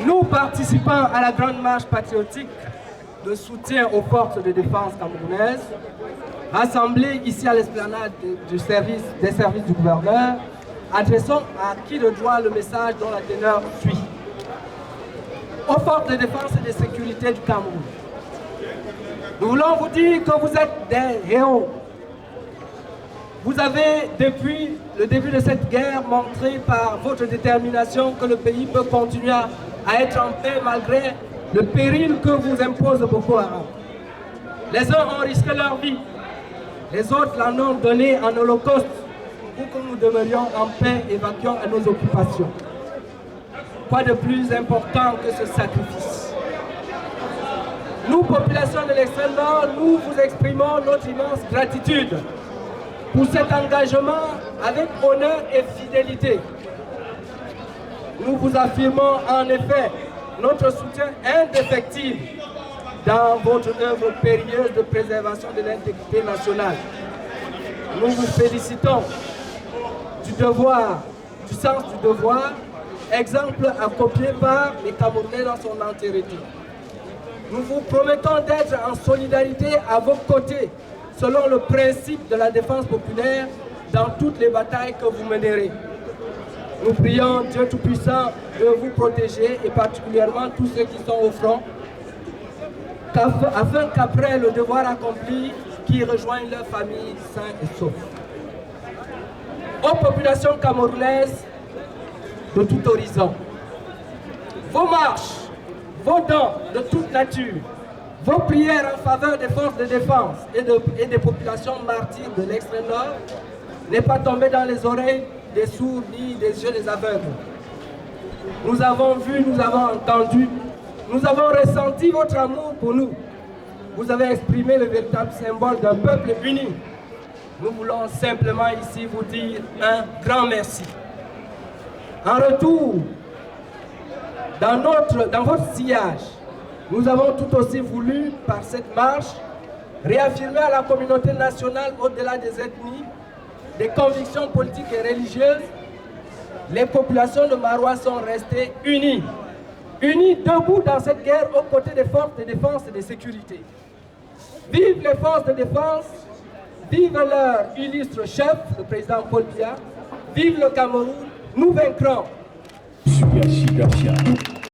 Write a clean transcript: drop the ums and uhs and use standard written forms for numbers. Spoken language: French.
Nous participons à la grande marche patriotique de soutien aux forces de défense camerounaises, rassemblées ici à l'esplanade des services du gouverneur, adressons à qui de droit le message dont la teneur suit. Aux forces de défense et de sécurité du Cameroun, nous voulons vous dire que vous êtes des héros. Vous avez, depuis le début de cette guerre, montré par votre détermination que le pays peut continuer à être en paix malgré le péril que vous impose Boko Haram. Les uns ont risqué leur vie, les autres l'en ont donné en holocauste pour que nous demeurions en paix et vaquions à nos occupations. Quoi de plus important que ce sacrifice? Nous, population de l'extrême nord, nous vous exprimons notre immense gratitude pour cet engagement avec honneur et fidélité. Nous vous affirmons en effet notre soutien indéfectible dans votre œuvre périlleuse de préservation de l'intégrité nationale. Nous vous félicitons du devoir, du sens du devoir, exemple à copier par les Camerounais dans son entièreté. Nous vous promettons d'être en solidarité à vos côtés, selon le principe de la défense populaire dans toutes les batailles que vous mènerez. Nous prions Dieu Tout-Puissant de vous protéger et particulièrement tous ceux qui sont au front, afin qu'après le devoir accompli, qu'ils rejoignent leur famille sains et saufs. Aux populations camerounaises de tout horizon, vos marches, vos dons de toute nature, vos prières en faveur des forces de défense et des populations martyres de l'extrême nord n'est pas tombé dans les oreilles des sourds ni des yeux des aveugles. Nous avons vu, nous avons entendu, nous avons ressenti votre amour pour nous. Vous avez exprimé le véritable symbole d'un peuple uni. Nous voulons simplement ici vous dire un grand merci. En retour, dans votre sillage, nous avons tout aussi voulu, par cette marche, réaffirmer à la communauté nationale, au-delà des ethnies, des convictions politiques et religieuses, les populations de Maroua sont restées unies. Unies debout dans cette guerre aux côtés des forces de défense et de sécurité. Vive les forces de défense, vive leur illustre chef, le président Paul Biya, vive le Cameroun, nous vaincrons. Super.